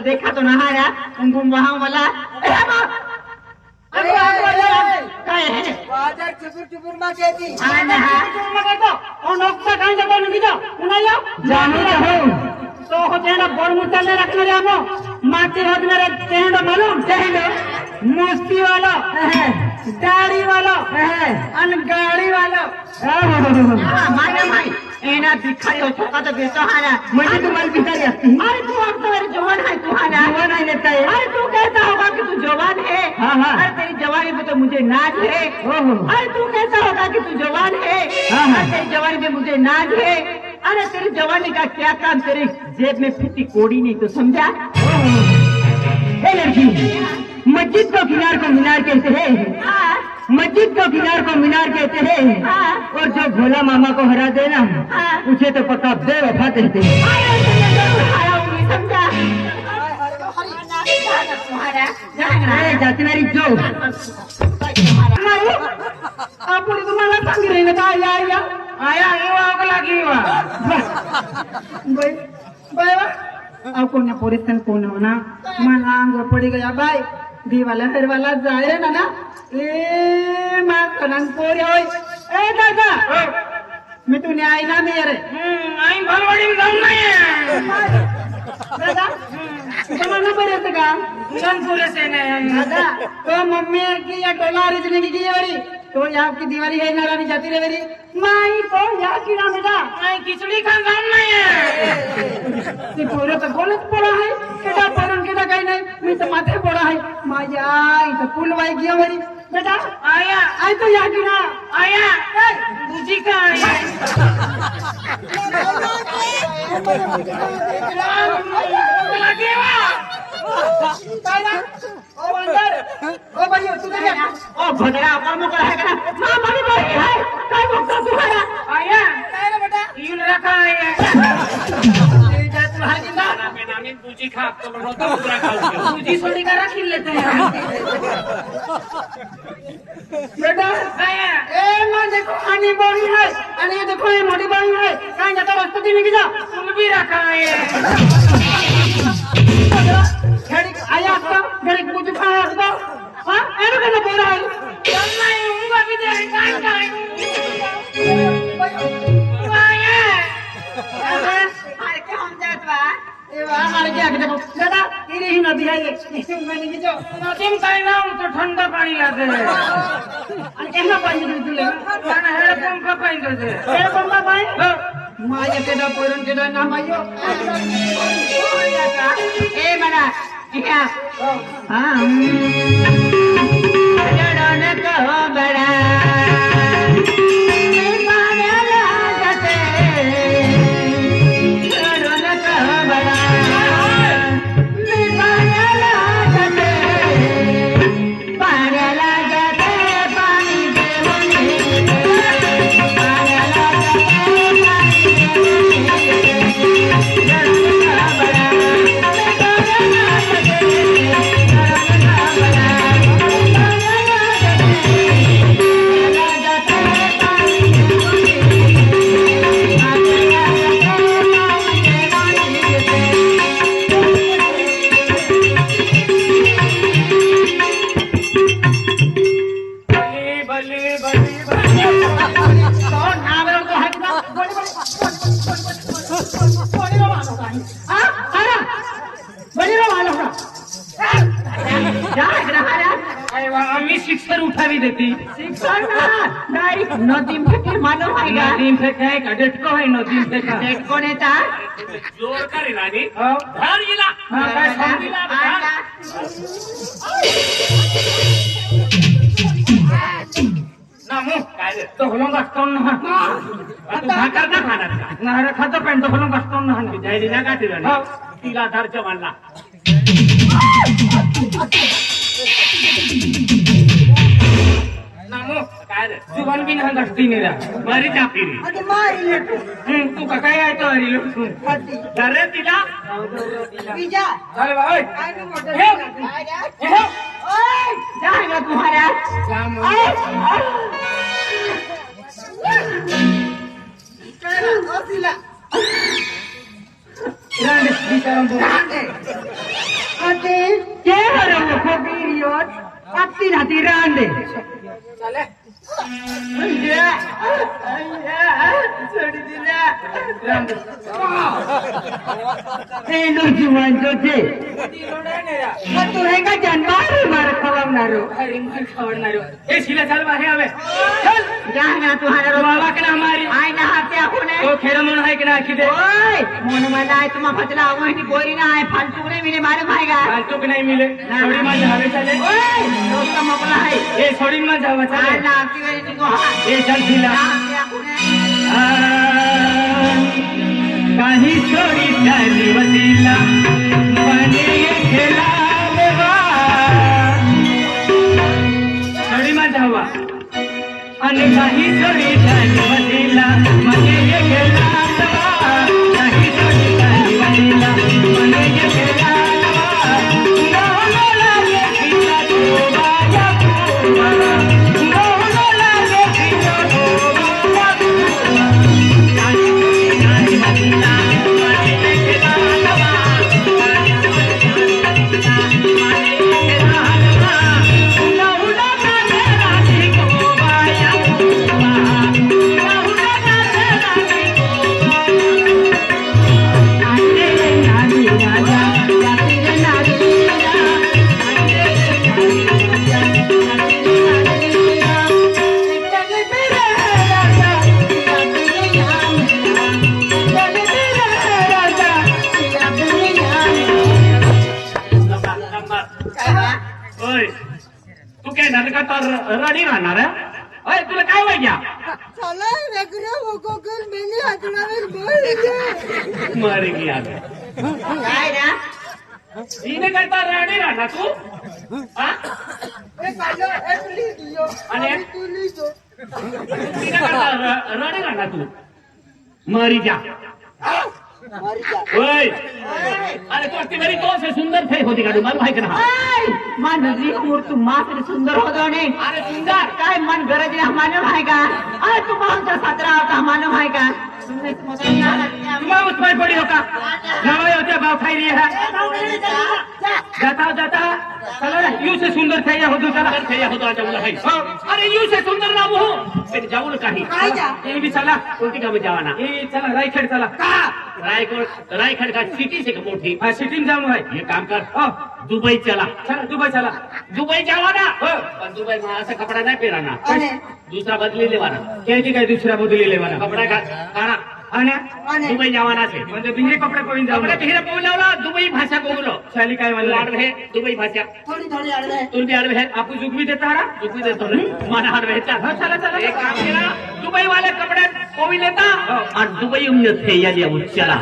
देखा तो नहा यार तुमको वहां वाला काय है बाजार चुपुर चुपुर मा कहती हां नहा चुपुर मा कहतो और नोक्ता काई जतो नहीं जो उनाया जाने हो तो हो जेना बोरमुचा ने रखने रे हमो माटी होद मेरे टेंड मालूम टेंड मस्ती वाला दाढ़ी वाला अन गाड़ी वाला माया माई एना भिखारी हो छोका तो बेचो हाना मुझे तुम्हारी भिखारी आती अरे तू अब तो मेरे जवान है तू हाना जवान है लेता है अरे तू कहता होगा कि तू जवान है अरे तेरी जवानी पे तो मुझे नाज है अरे तू कहता होगा कि तू जवान है अरे तेरी जवानी पे मुझे नाज है अरे तेरी जवानी का क्या काम तेरी जेब में फिटी कोड़ी नहीं तो समझा ए लड़की मस्जिद को किनार को मीनार कहते हैं मस्जिद को किनार को मीनार कहते हैं और जो भोला मामा को हरा देना उसे तो पक्का बेवफा कहते हैं जाती मेरी जो आपण तुम्हाला सांगितलं ना काय आया आया येवा लागी बाय अब कौन पोरिसन कौन होना मन आंग पड़ी गया भाई दीवाला फिर वाला जाए ना ना ए मां कनन पोरी होय ए दादा मैं तू न्याय ना मेरे आई भलवाडी में जाऊं नहीं दादा तुम्हाला बरेच का जनपुरे से नहीं दादा तो मम्मी की या टोला रिजने की वाली तो यहाँ की दीवारी है नारानी जाती रे मेरी माई तो यहाँ की नाम बेटा माई खिचड़ी का काम नहीं है ये पूरे तो गलत पड़ा है केटा परन केटा कहीं नहीं मैं तो माथे पड़ा है माई आई तो पुल वाई गया मेरी बेटा आया आई तो यहाँ की ना आया बुझी का आया ओ अंदर ओ भाइयों तू देख ओ भदरा पर मुंह कर है ना मां बड़ी बड़ी है काय भक्ता सुहारा आया काय रे बेटा यून रखा है ये जा तू हाजी ना पे नामी पूजी खा तो रोता पूरा खा पूजी सोनी का रख लेते हैं बेटा आया ए मां देखो आनी बड़ी है आणि ये देखो ये मोटी बड़ी है काय जाता रास्ते दिन की जा तुम भी रखा है खेड़ी आया तो खेड़ी पूजी खा तो हां एनो केना बोला है चल नहीं उंगा भी दे काय काय आया अरे के हम जात बा ए वाह मार के आके देखो दादा तेरी ही नदी है ये मैंने की जो नदी में काय ना तो ठंडा पानी लाते हैं आणि केना पानी तुले ना हेड पंप का पानी दे हेड पंप का पानी माया केदा पोरन केदा ना मायो ए मना क्या हाँ जड़ों को बड़ा जाग राहणार अरे वा, आम्ही शिक्षण उठावी देते शिक्षण डायरेक्ट नदी फेकी मालूम आहे का नदीम फेक आहे का डेटको आहे नदीम फेक डेट कोण येतात जोर करी राणी हो धर गेला हा, काय सांगितलं? नामू काय रे तो हलून असतो ना तू भाकर ना खाणार का नारे खातो पण तो हलून असतो ना जायली ना गाठी राणी हो. तिला धरच्या मानला नामू काय रे जीवन बिन हा दस्ती निरा बरी चापिरी आणि मारी लेटू तू का काय आहे तो हरी लोक हाती धर रे तिला विजा चल भाई काय नाही मोठं हे. काय हे. जाए ना तुम्हारा तिला रांडे बिचारा बोल अते के बरं खोबीरियोत पत्ती राती रांडे चले सोडी दिल्या पेंडू जीवन तुझे मग तू हे का जन्मार मार खवणार अरे मार खावणार ए शिला चल बाहे आवे चल जा ना तुम्हारा रो बाबा के ना हमारी आय ना हाते कोण तो खेळ म्हणून आहे की ना आखी दे ओय मन मला आहे तुम्हा फतला आवणी गोरी ना आहे फालतू रे मिने मारे भाईगा फालतू की नाही मिले थोडी माझ्या हवे चाले ओय दोस्त मपला आहे ए सोडीन माझ जावा आय चाले ना आपली वेळी निघो हा ए चल शिला काही सोडी झाली वतीला पाणी खेळा देवा सोडी माझ जावा आणि काही सोडी झाली वतीला पाणी खेळा देवा काही सोडी झाली वतीला पाणी खेळा देवा गावला लागे पिता तोबा या तोबा गावला लागे पिता तोबा या तोबा ओय तू काय झालं का तर रडी राहणार अय तुला काय वाग्या चला वेगळं गोगल मेनी हातणार बोल मर गया काय ना तिने काय तर रडी राहणार तू हा ए कालो एपली दियो आणि? तू लिहितो तिने काय तर रडी राहणार तू मरी जा मारी जा ओय अरे तू अगदी बरी तो से सुंदर थे होती का तू मला माहिती ना आय मन नजरी तू मात्र सुंदर होतो ने अरे सुंदर काय मन गरज ना मालूम आहे का अरे तू माणसा सातरा होता मालूम आहे का तुमने मैं उसमें पड़ी होगा नवे होते भाव खाई रही है जाता चलो ना यू से सुंदर थे या हो तू चला सुंदर थे या होतो आता मुला है अरे यू से सुंदर ना हो फिर जाऊन काही काय जा ये भी चला कोणती का जावाना ये चला रायखेड चला रायखंड का सिटी से मोठी हाँ सिटी में जाऊँ भाई ये काम कर हो दुबई चला चला दुबई चला दुबई जावाना हो पण दुबई में असा कपडा नाही पेराना आणि दुसरा बदली लेवाना क्या काय दुसरा बदली लेवाना कपडा काढा आणि आणि दुबई जावाना से म्हणजे बिंगे कपडे कोणी जाऊ कपडा बिहरे बोलवला दुबई भाषा बोललो शाली काय मला म्हणलं है दुबई भाषा थोडी थोडी अडले तुला बी आडवे है आपू जुगवी देता रहा दुबई देतो ना मला आडवे हो चला चला एक काम केला दुबई वाले कपडे कोवी लेता और दुबई उम्मीद थे या लिया चला